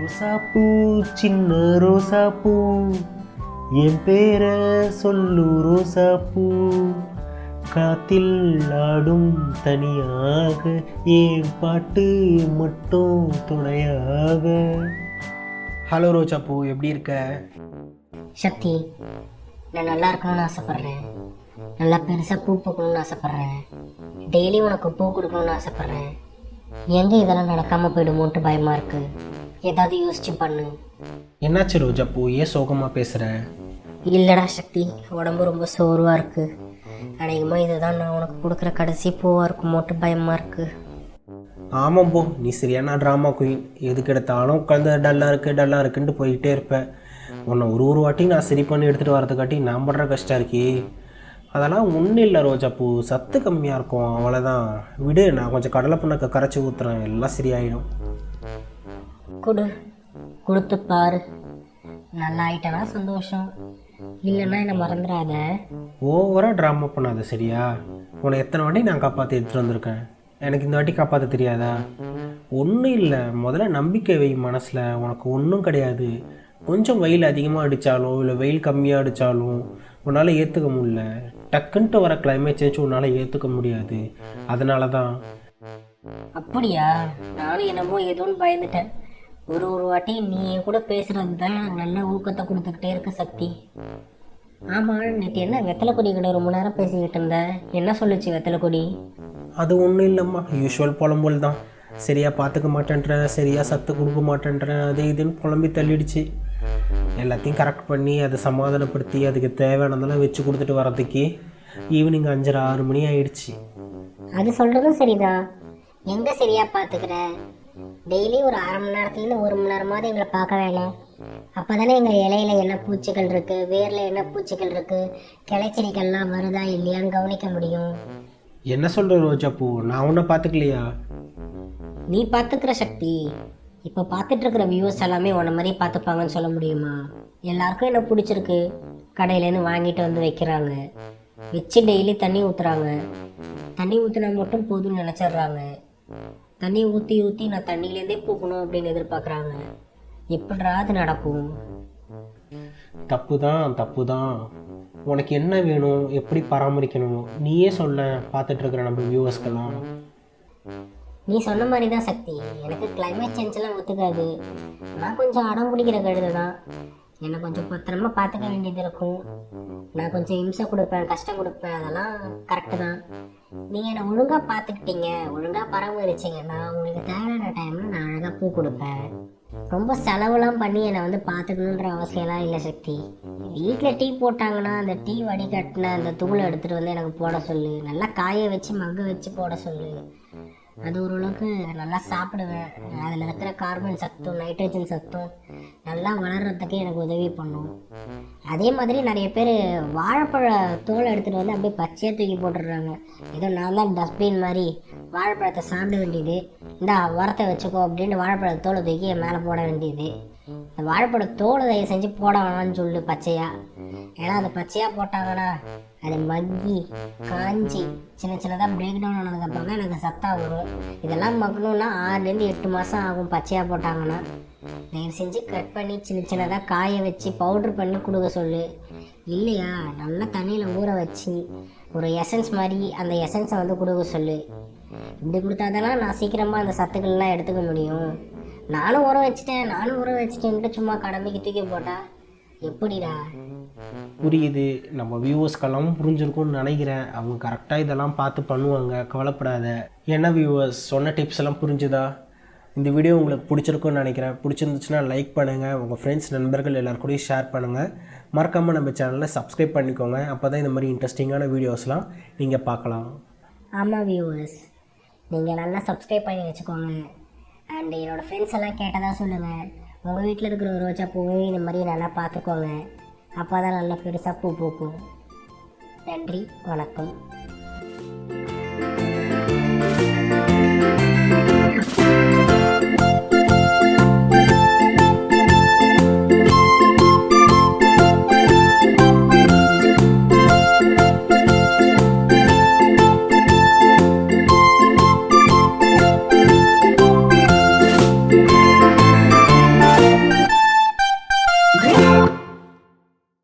ரோசாப்பூ சின்ன ரோசாப்பூ என் பேரை சொல்லு ரோசாப்பூ காத்தில் ஆடும் தனியாக ஏன் பாட்டு மட்டும் துணையாக. ஹலோ ரோசாப்பூ, எப்படி இருக்க? சக்தி, நான் நல்லா இருக்கணும்னு ஆசைப்பட்றேன். நல்லா பெருசாக பூ பூக்கணும்னு ஆசைப்பட்றேன். டெய்லி உனக்கு பூ கொடுக்கணும்னு ஆசைப்பட்றேன். எங்கே இதெல்லாம் நடக்காமல் போயிடுமோன்ட்டு பயமாக இருக்குது. ஏதாவது யோசிச்சு பண்ணு. என்னாச்சு ரோஜாப்பூ, ஏன் சோகமாக பேசுகிற? இல்லைடா சக்தி, உடம்பு ரொம்ப சோர்வாக இருக்குது. அநேகமாக இதுதான் நான் உனக்கு கொடுக்குற கடைசி பூவாக இருக்குமோட்டு பயமாக இருக்குது. ஆமாம் போ, நீ சரியான ட்ராமா குயின். எதுக்கு எடுத்தாலும் உட்காந்து டல்லாக இருக்குன்ட்டு போய்கிட்டே இருப்பேன். உன்னை ஒரு வாட்டி நான் சரி பண்ணி எடுத்துகிட்டு வரதுக்காட்டி நான் படுற கஷ்டம் இருக்கே. அதெல்லாம் ஒன்றும் இல்லை ரோஜாப்பூ, சத்து கம்மியாக இருக்கும், அவ்வளோதான். விடு, நான் கொஞ்சம் கடலை புண்ணக்க கரைச்சி ஊற்றுறேன், எல்லாம் சரியாயிடும். கொடுத்து பாரு. நல்லா ஆயிட்டனா சந்தோஷம், இல்லைன்னா என்னை மறந்துடாத. ஓவராக ட்ராமா பண்ணாத சரியா? உன்னை எத்தனை வாட்டி நான் காப்பாற்றி எடுத்துகிட்டு வந்திருக்கேன், எனக்கு இந்த வாட்டி காப்பாற்ற தெரியாதா? ஒன்றும் இல்லை, முதல்ல நம்பிக்கை வை மனசில். உனக்கு ஒன்றும் கிடையாது. கொஞ்சம் வெயில் அதிகமாக அடித்தாலும் இல்லை வெயில் கம்மியாக அடித்தாலும் உன்னால் ஏற்றுக்க முடியல. டக்குன்ட்டு வர கிளைமேட் சேஞ்ச் உன்னால் ஏற்றுக்க முடியாது. அதனால தான். அப்படியா? நானும் என்னமோ ஏதோன்னு பயந்துட்டேன். ஒரு வாட்டி நீ என் கூட பேசுகிறது தான் எனக்கு நல்ல ஊக்கத்தை கொடுத்துக்கிட்டே இருக்க சக்தி. ஆமாம், நேற்று என்ன வெத்தலை கொடி கிட்ட ரொம்ப நேரம் பேசிக்கிட்டு இருந்த? என்ன சொல்லிச்சு வெத்தலை கொடி? அது ஒன்றும் இல்லைம்மா, யூஸ்வல் புலம்போல் தான். சரியாக பார்த்துக்க மாட்டேன்றேன், சரியாக சத்து கொடுக்க மாட்டேன்றேன், அது இதுன்னு புலம்பி தள்ளிடுச்சு. எல்லாத்தையும் கரெக்ட் பண்ணி அதை சமாதானப்படுத்தி அதுக்கு தேவையானதெல்லாம் வச்சு கொடுத்துட்டு வரதுக்கு ஈவினிங் 5:30-6 மணி ஆயிடுச்சு. அது சொல்கிறதும் சரிதான். எங்கே சரியாக பார்த்துக்கிற? டெய்லி ஒரு 1/2 மணி நேரத்துலேருந்து 1 மணி நேரமாவது எங்களை பார்க்க வேணும். அப்போ தானே எங்கள் இலையில என்ன பூச்சிகள் இருக்குது, வேரில் என்ன பூச்சிகள் இருக்குது, கிளைச்செடிகள்லாம் வருதா இல்லையான்னு கவனிக்க முடியும். என்ன சொல்கிற ரோஜாப்பூ, நான் ஒன்றும் பார்த்துக்கலையா? நீ பார்த்துக்கிற சக்தி. இப்போ பார்த்துட்ருக்கிற வியூவர்ஸ் எல்லாமே உன்ன மாதிரி பார்த்துப்பாங்கன்னு சொல்ல முடியுமா? எல்லாருக்கும் என்ன பிடிச்சிருக்கு, கடையிலேருந்து வாங்கிட்டு வந்து வைக்கிறாங்க, வச்சு டெய்லி தண்ணி ஊற்றுறாங்க. தண்ணி ஊற்றினா மட்டும் போதும்னு நினச்சிட்றாங்க. தண்ணி ஊற்றி நான் தண்ணியிலேருந்தே பூக்கணும் அப்படின்னு எதிர்பார்க்குறாங்க. எப்படிரா அது நடக்கும்? தப்பு தான். உனக்கு என்ன வேணும், எப்படி பராமரிக்கணும், நீயே சொல்ல. பார்த்துட்ருக்குற நம்ம வியூவர்ஸ்க்கெல்லாம் நீ சொன்ன மாதிரி தான் சக்தி. எனக்கு கிளைமேட் சேஞ்செலாம் ஒத்துக்காது. நான் கொஞ்சம் அடம் பிடிக்கிற கழுது தான். என்னை கொஞ்சம் பத்திரமா பார்த்துக்க வேண்டியது இருக்கும். நான் கொஞ்சம் இம்சை கொடுப்பேன், கஷ்டம் கொடுப்பேன், அதெல்லாம் கரெக்டு தான். நீங்கள் என்னை ஒழுங்காக பார்த்துக்கிட்டீங்க, ஒழுங்காக பராமரிச்சிங்கன்னா உங்களுக்கு தேவையான டைமில் நான் அழகாக பூ கொடுப்பேன். ரொம்ப செலவுலாம் பண்ணி என்னை வந்து பார்த்துக்கணுன்ற அவசியம்லாம் இல்லை சக்தி. வீட்டில் டீ போட்டாங்கன்னா அந்த டீ வடிகட்டின அந்த தூளை எடுத்துகிட்டு வந்து எனக்கு போட சொல்லு. நல்லா காய வச்சு மக்க வச்சு போட சொல்லு. அது ஓரளவுக்கு நல்லா சாப்பிடுவேன். அதில் இருக்கிற கார்பன் சத்தும் நைட்ரஜன் சத்தும் நல்லா வளர்கிறதுக்கு எனக்கு உதவி பண்ணும். அதே மாதிரி நிறைய பேர் வாழைப்பழ தோலை எடுத்துகிட்டு வந்து அப்படியே பச்சையாக தூக்கி போட்டுடுறாங்க. ஏதோ நான் தான் டஸ்ட்பின் மாதிரி வாழைப்பழத்தை சாப்பிட வேண்டியது, இந்த உரத்தை வச்சுக்கோ அப்படின்னு வாழைப்பழ தோலை தூக்கி என் மேலே போட வேண்டியது. இந்த வாழைப்பழ தோலை தயவு செஞ்சு போட வேணாம்னு சொல்லு பச்சையாக. ஏன்னா அதை பச்சையாக போட்டாங்கன்னா அது மக்கி காஞ்சி சின்னதாக பிரேக் டவுன் ஆனதுக்கப்புறம் தான் எனக்கு சத்தாக வரும். இதெல்லாம் மக்கணும்னா 6-8 மாதம் ஆகும் பச்சையாக போட்டாங்கன்னா. தயவு செஞ்சு கட் பண்ணி சின்னதாக காய வச்சு பவுட்ரு பண்ணி கொடுக்க சொல்லு. இல்லையா நல்லா தண்ணியில் ஊற வச்சு ஒரு எசன்ஸ் மாதிரி அந்த எசன்ஸை வந்து கொடுக்க சொல்லு. இப்படி கொடுத்தாதான் நான் சீக்கிரமாக அந்த சத்துக்கள்லாம் எடுத்துக்க முடியும். நானும் உரம் வச்சுட்டேன்ட்டு சும்மா கடமைக்கு தூக்கி போட்டா எப்படிடா? புரியுது, நம்ம வியூவர்ஸ்க்கெல்லாம் புரிஞ்சிருக்கும்னு நினைக்கிறேன். அவங்க கரெக்டாக இதெல்லாம் பார்த்து பண்ணுவாங்க, கவலைப்படாத. என்ன வியூவர்ஸ், சொன்ன டிப்ஸ் எல்லாம் புரிஞ்சுதா? இந்த வீடியோ உங்களுக்கு பிடிச்சிருக்குன்னு நினைக்கிறேன். பிடிச்சிருந்துச்சுன்னா லைக் பண்ணுங்கள், உங்கள் ஃப்ரெண்ட்ஸ் நண்பர்கள் எல்லாருக்கூடையும் ஷேர் பண்ணுங்கள். மறக்காமல் நம்ம சேனலில் சப்ஸ்கிரைப் பண்ணிக்கோங்க. அப்போ தான் இந்த மாதிரி இன்ட்ரெஸ்டிங்கான வீடியோஸ்லாம் நீங்கள் பார்க்கலாம். ஆமாம் வியூவர்ஸ், நீங்கள் நல்லா சப்ஸ்கிரைப் பண்ணி வச்சுக்கோங்க. அண்ட் என்னோடய ஃப்ரெண்ட்ஸ் எல்லாம் கேட்டதாக சொல்லுங்கள். உங்கள் வீட்டில் இருக்கிற ஒரு ரோஜா பூவையும் இந்த மாதிரி நல்லா பார்த்துக்கோங்க. அப்போ தான் நல்லா பெருசாக பூ பூக்கும். நன்றி, வணக்கம். பாய்.